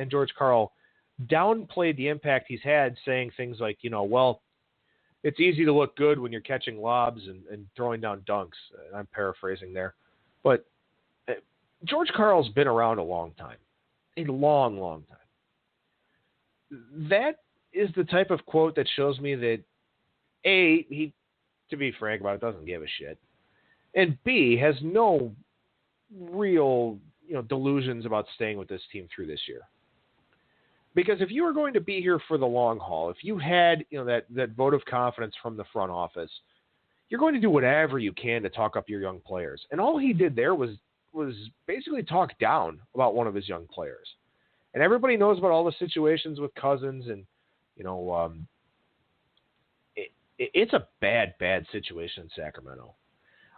and George Karl downplayed the impact he's had, saying things like, well, it's easy to look good when you're catching lobs and throwing down dunks. I'm paraphrasing there. But George Karl's been around a long time. A long, long time. That is the type of quote that shows me that, A, he, to be frank about it, doesn't give a shit. And B, has no real, delusions about staying with this team through this year. Because if you were going to be here for the long haul, if you had, that vote of confidence from the front office, you're going to do whatever you can to talk up your young players. And all he did there was basically talk down about one of his young players. And everybody knows about all the situations with Cousins, and, it's a bad situation in Sacramento.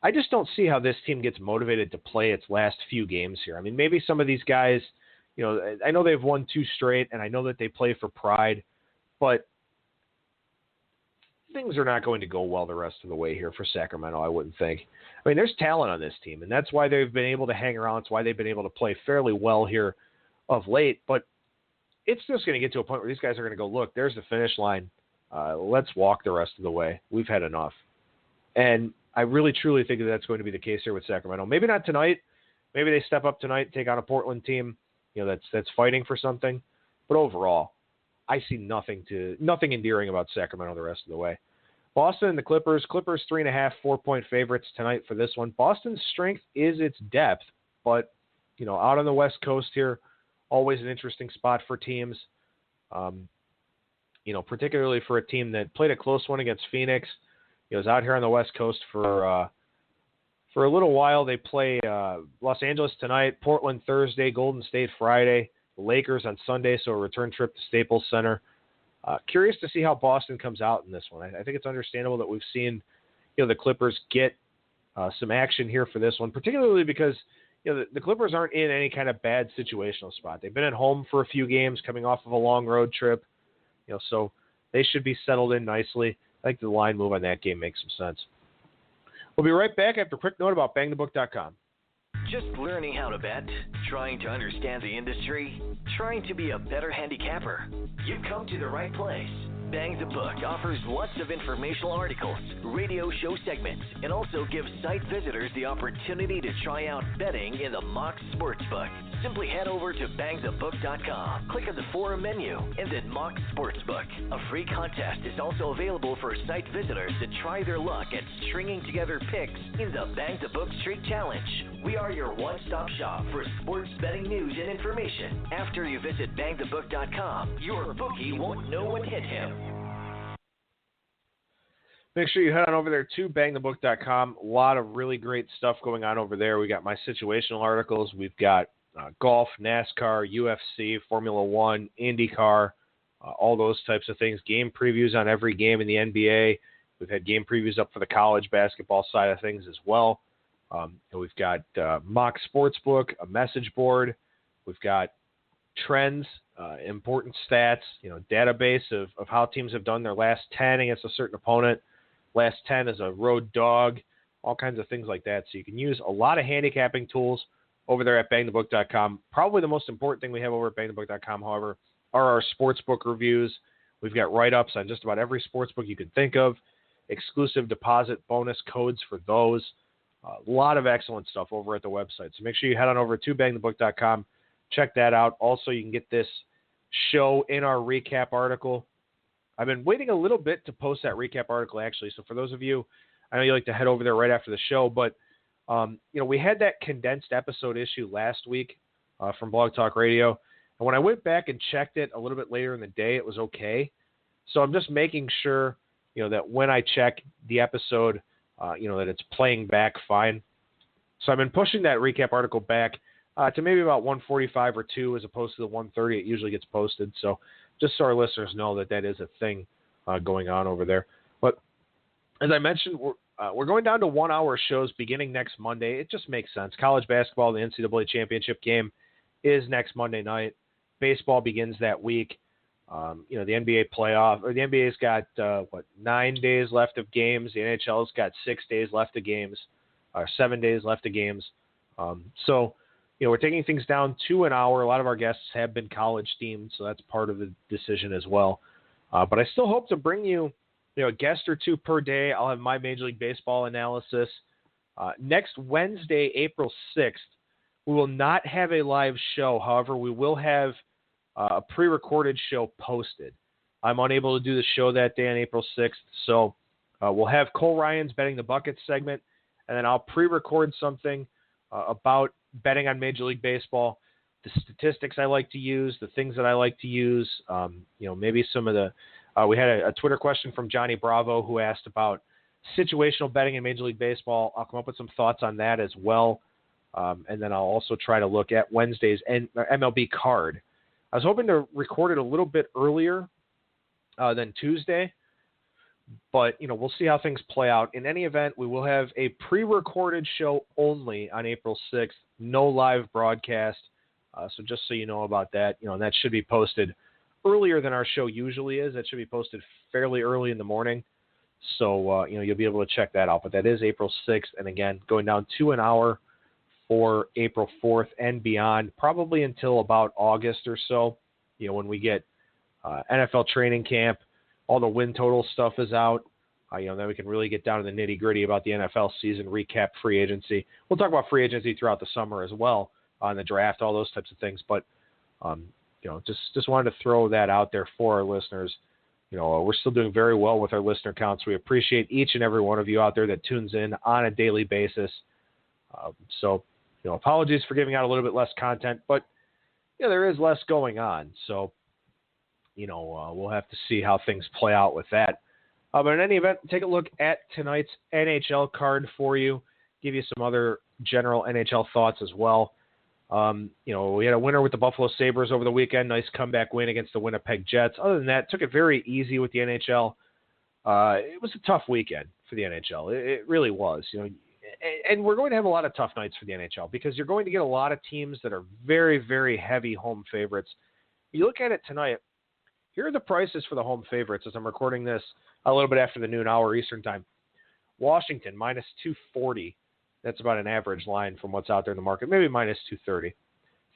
I just don't see how this team gets motivated to play its last few games here. I mean, maybe some of these guys, I know they've won 2 straight, and I know that they play for pride, but things are not going to go well the rest of the way here for Sacramento, I wouldn't think. I mean, there's talent on this team, and that's why they've been able to hang around. It's why they've been able to play fairly well here of late, but it's just going to get to a point where these guys are going to go, look, there's the finish line. Let's walk the rest of the way. We've had enough. And I really, truly think that that's going to be the case here with Sacramento. Maybe not tonight. Maybe they step up tonight and take on a Portland team, that's fighting for something. But overall, I see nothing endearing about Sacramento the rest of the way. Boston and the Clippers. Clippers 3.5, 4-point favorites tonight for this one. Boston's strength is its depth, but out on the West Coast here, always an interesting spot for teams. Particularly for a team that played a close one against Phoenix. He was out here on the West Coast for a little while. They play Los Angeles tonight, Portland Thursday, Golden State Friday, the Lakers on Sunday, so a return trip to Staples Center. Curious to see how Boston comes out in this one. I think it's understandable that we've seen the Clippers get some action here for this one, particularly because the Clippers aren't in any kind of bad situational spot. They've been at home for a few games coming off of a long road trip, so they should be settled in nicely. I think the line move on that game makes some sense. We'll be right back after a quick note about BangTheBook.com. Just learning how to bet? Trying to understand the industry? Trying to be a better handicapper? You've come to the right place. Bang the Book offers lots of informational articles, radio show segments, and also gives site visitors the opportunity to try out betting in the Mock Sportsbook. Simply head over to BangTheBook.com, click on the forum menu, and then Mock Sportsbook. A free contest is also available for site visitors to try their luck at stringing together picks in the Bang the Book Streak Challenge. We are your one-stop shop for sports betting news and information. After you visit BangTheBook.com, your bookie won't know what hit him. Make sure you head on over there to BangTheBook.com. A lot of really great stuff going on over there. We got my situational articles. We've got golf, NASCAR, UFC, Formula One, IndyCar, all those types of things. Game previews on every game in the NBA. We've had game previews up for the college basketball side of things as well. And we've got Mock Sportsbook, a message board. We've got trends, important stats, database of how teams have done their last 10 against a certain opponent, last 10 as a road dog, all kinds of things like that. So you can use a lot of handicapping tools over there at BangTheBook.com. Probably the most important thing we have over at BangTheBook.com, however, are our sportsbook reviews. We've got write-ups on just about every sportsbook you can think of, exclusive deposit bonus codes for those. A lot of excellent stuff over at the website. So make sure you head on over to BangTheBook.com. Check that out. Also, you can get this show in our recap article. I've been waiting a little bit to post that recap article, actually. So for those of you, I know you like to head over there right after the show, but we had that condensed episode issue last week from Blog Talk Radio. And when I went back and checked it a little bit later in the day, it was okay. So I'm just making sure, that when I check the episode, that it's playing back fine. So I've been pushing that recap article back to maybe about 1:45 or 2 as opposed to the 1:30 it usually gets posted. So just so our listeners know that is a thing going on over there. But as I mentioned, we're going down to 1-hour shows beginning next Monday. It just makes sense. College basketball, the NCAA championship game is next Monday night. Baseball begins that week. The NBA playoff, or the NBA's got 9 days left of games. The NHL's got 6 days left of games, or 7 days left of games. So we're taking things down to an hour. A lot of our guests have been college-themed, so that's part of the decision as well. But I still hope to bring you, a guest or two per day. I'll have my Major League Baseball analysis. Next Wednesday, April 6th, we will not have a live show. However, we will have a pre-recorded show posted. I'm unable to do the show that day on April 6th, so we'll have Cole Ryan's Betting the Bucket segment, and then I'll pre-record something about betting on Major League Baseball, the statistics I like to use, the things that I like to use, maybe some of the we had a Twitter question from Johnny Bravo who asked about situational betting in Major League Baseball. I'll come up with some thoughts on that as well, and then I'll also try to look at Wednesday's MLB card. I was hoping to record it a little bit earlier than Tuesday, but, we'll see how things play out. In any event, we will have a pre-recorded show only on April 6th, no live broadcast. So just so you know about that, and that should be posted earlier than our show usually is. That should be posted fairly early in the morning. So, you'll be able to check that out. But that is April 6th. And again, going down to an hour for April 4th and beyond, probably until about August or so, when we get NFL training camp, all the win total stuff is out. Then we can really get down to the nitty gritty about the NFL season, recap free agency. We'll talk about free agency throughout the summer as well, on the draft, all those types of things. But, just wanted to throw that out there for our listeners. We're still doing very well with our listener counts. We appreciate each and every one of you out there that tunes in on a daily basis. Apologies for giving out a little bit less content, but there is less going on. So, we'll have to see how things play out with that. But in any event, take a look at tonight's NHL card for you, give you some other general NHL thoughts as well. We had a winner with the Buffalo Sabres over the weekend. Nice comeback win against the Winnipeg Jets. Other than that, took it very easy with the NHL. It was a tough weekend for the NHL. It really was. And we're going to have a lot of tough nights for the NHL because you're going to get a lot of teams that are very, very heavy home favorites. You look at it tonight, here are the prices for the home favorites as I'm recording this a little bit after the noon hour Eastern time. Washington, minus 240. That's about an average line from what's out there in the market, maybe minus 230.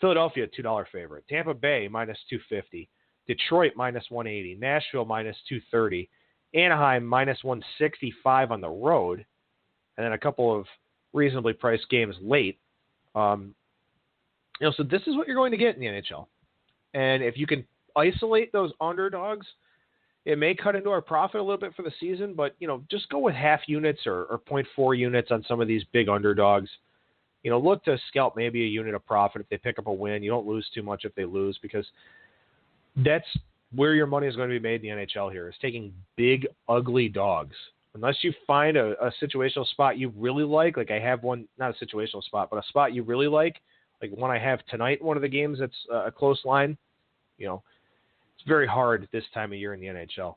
Philadelphia, $2 favorite. Tampa Bay, minus 250. Detroit, minus 180. Nashville, minus 230. Anaheim, minus 165 on the road. And then a couple of reasonably priced games late. So this is what you're going to get in the NHL. And if you can isolate those underdogs, it may cut into our profit a little bit for the season, but, just go with half units or 0.4 units on some of these big underdogs. Look to scalp maybe a unit of profit if they pick up a win. You don't lose too much if they lose because that's where your money is going to be made in the NHL here, is taking big, ugly dogs. Unless you find a situational spot you really like I have one, not a situational spot, but a spot you really like one I have tonight in one of the games that's a close line, it's very hard this time of year in the NHL.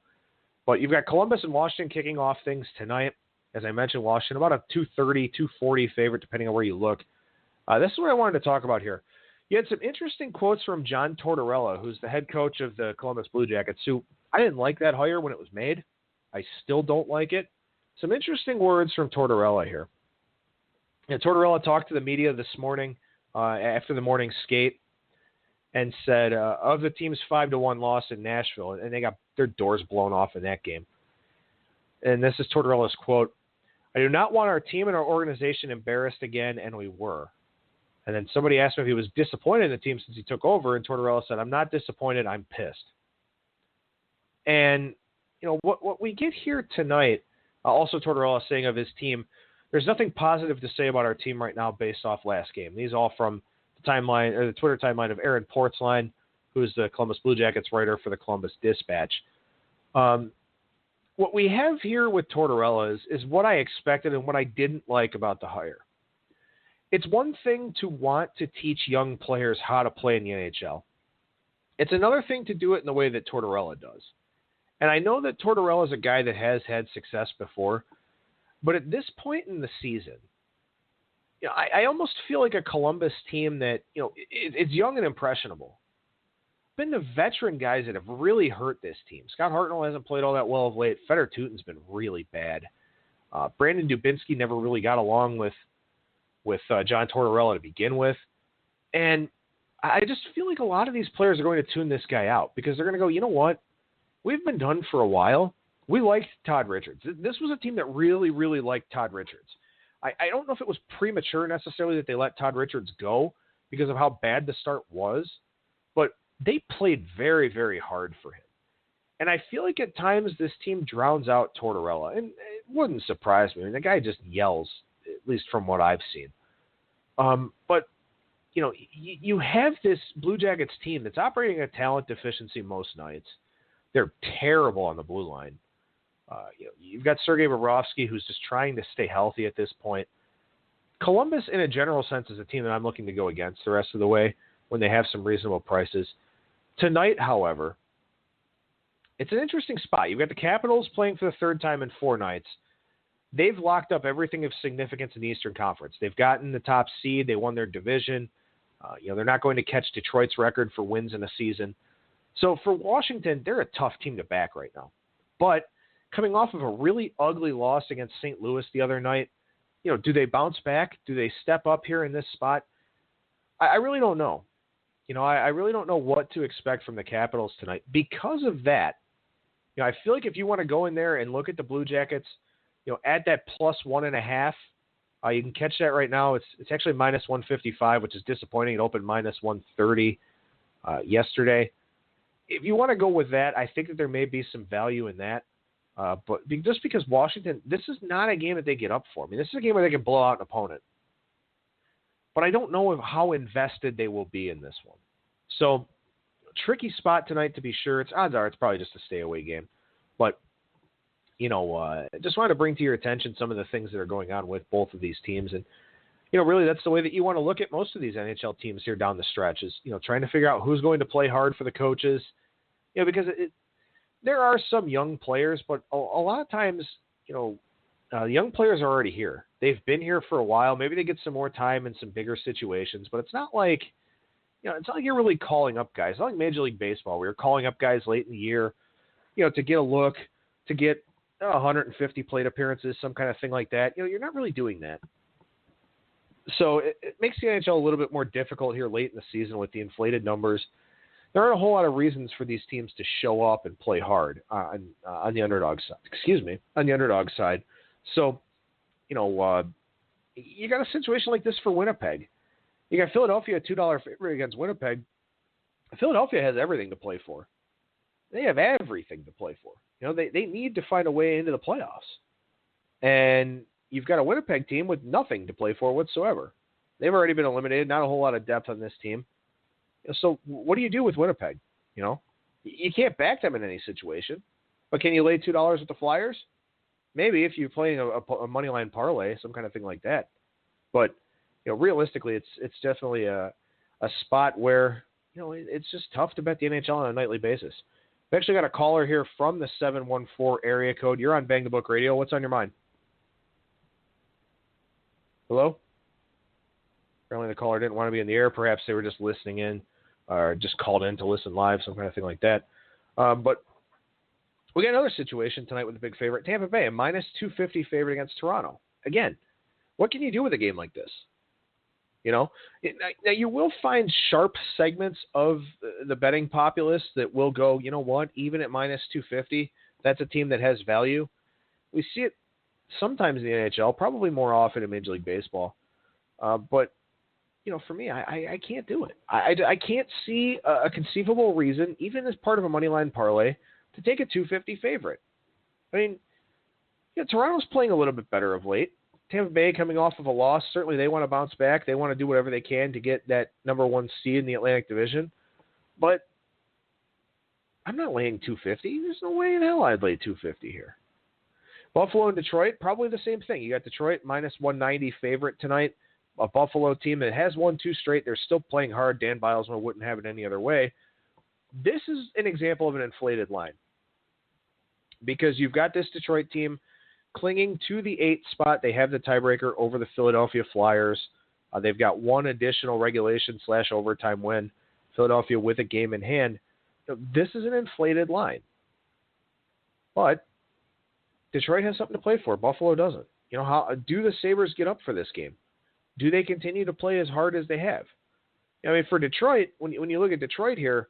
But you've got Columbus and Washington kicking off things tonight. As I mentioned, Washington, about a 230, 240 favorite, depending on where you look. This is what I wanted to talk about here. You had some interesting quotes from John Tortorella, who's the head coach of the Columbus Blue Jackets, who I didn't like that hire when it was made. I still don't like it. Some interesting words from Tortorella here. Tortorella talked to the media this morning after the morning skate and said, of the team's 5-1 loss in Nashville, and they got their doors blown off in that game. And this is Tortorella's quote, "I do not want our team and our organization embarrassed again, and we were." And then somebody asked him if he was disappointed in the team since he took over, and Tortorella said, "I'm not disappointed, I'm pissed." And, what we get here tonight, also Tortorella saying of his team, there's nothing positive to say about our team right now based off last game. These all from timeline or the Twitter timeline of Aaron Portzline, who's the Columbus Blue Jackets writer for the Columbus Dispatch. What we have here with Tortorella is what I expected and what I didn't like about the hire. It's one thing to want to teach young players how to play in the NHL. It's another thing to do it in the way that Tortorella does. And I know that Tortorella is a guy that has had success before, but at this point in the season, I almost feel like a Columbus team that, it's young and impressionable. Been the veteran guys that have really hurt this team. Scott Hartnell hasn't played all that well of late. Fedor Tutin's been really bad. Brandon Dubinsky never really got along with John Tortorella to begin with. And I just feel like a lot of these players are going to tune this guy out because they're going to go, you know what? We've been done for a while. We liked Todd Richards. This was a team that really, really liked Todd Richards. I don't know if it was premature necessarily that they let Todd Richards go because of how bad the start was, but they played very, very hard for him. And I feel like at times this team drowns out Tortorella. And it wouldn't surprise me. I mean, the guy just yells, at least from what I've seen. But, you know, you have this Blue Jackets team that's operating a talent deficiency most nights. They're terrible on the blue line. You've got Sergei Bobrovsky, who's just trying to stay healthy at this point. Columbus, in a general sense, is a team that I'm looking to go against the rest of the way when they have some reasonable prices. Tonight, however, it's an interesting spot. You've got the Capitals playing for the third time in 4 nights. They've locked up everything of significance in the Eastern Conference. They've gotten the top seed. They won their division. They're not going to catch Detroit's record for wins in a season. So for Washington, they're a tough team to back right now. But coming off of a really ugly loss against St. Louis the other night, do they bounce back? Do they step up here in this spot? I really don't know. I really don't know what to expect from the Capitals tonight. Because of that, I feel like if you want to go in there and look at the Blue Jackets, add that plus 1.5. You can catch that right now. It's actually minus 155, which is disappointing. It opened minus 130 yesterday. If you want to go with that, I think that there may be some value in that. But just because Washington, this is not a game that they get up for. I mean, this is a game where they can blow out an opponent. But I don't know how invested they will be in this one. So, tricky spot tonight to be sure. Odds are it's probably just a stay-away game. But, just wanted to bring to your attention some of the things that are going on with both of these teams. And, really that's the way that you want to look at most of these NHL teams here down the stretch is, trying to figure out who's going to play hard for the coaches. Because there are some young players, but a lot of times, young players are already here. They've been here for a while. Maybe they get some more time in some bigger situations, but it's not like, it's not like you're really calling up guys. It's not like Major League Baseball where you're calling up guys late in the year, to get a look, to get 150 plate appearances, some kind of thing like that. You're not really doing that. So it makes the NHL a little bit more difficult here late in the season with the inflated numbers. There aren't a whole lot of reasons for these teams to show up and play hard on the underdog side. On the underdog side. So, you got a situation like this for Winnipeg. You got Philadelphia a $2 favorite against Winnipeg. Philadelphia has everything to play for. They have everything to play for. They need to find a way into the playoffs. And you've got a Winnipeg team with nothing to play for whatsoever. They've already been eliminated. Not a whole lot of depth on this team. So what do you do with Winnipeg? You can't back them in any situation. But can you lay $2 with the Flyers? Maybe if you're playing a money line parlay, some kind of thing like that. But realistically, it's definitely a spot where it's just tough to bet the NHL on a nightly basis. We actually got a caller here from the 714 area code. You're on Bang the Book Radio. What's on your mind? Hello? Apparently the caller didn't want to be in the air. Perhaps they were just listening in or just called in to listen live, some kind of thing like that. But we got another situation tonight with the big favorite, Tampa Bay, a minus 250 favorite against Toronto. Again, what can you do with a game like this? Now you will find sharp segments of the betting populace that will go, even at minus 250, that's a team that has value. We see it sometimes in the NHL, probably more often in Major League Baseball. But, for me, I can't do it. I can't see a conceivable reason, even as part of a money line parlay, to take a 250 favorite. I mean, Toronto's playing a little bit better of late. Tampa Bay coming off of a loss. Certainly they want to bounce back. They want to do whatever they can to get that number 1 seed in the Atlantic Division. But I'm not laying 250. There's no way in hell I'd lay 250 here. Buffalo and Detroit, probably the same thing. You got Detroit minus 190 favorite tonight. A Buffalo team that has won 2 straight. They're still playing hard. Dan Bilesma wouldn't have it any other way. This is an example of an inflated line. Because you've got this Detroit team clinging to the 8th spot. They have the tiebreaker over the Philadelphia Flyers. They've got one additional regulation/overtime win. Philadelphia with a game in hand. This is an inflated line. But Detroit has something to play for. Buffalo doesn't. How do the Sabres get up for this game? Do they continue to play as hard as they have? I mean, for Detroit, when you look at Detroit here,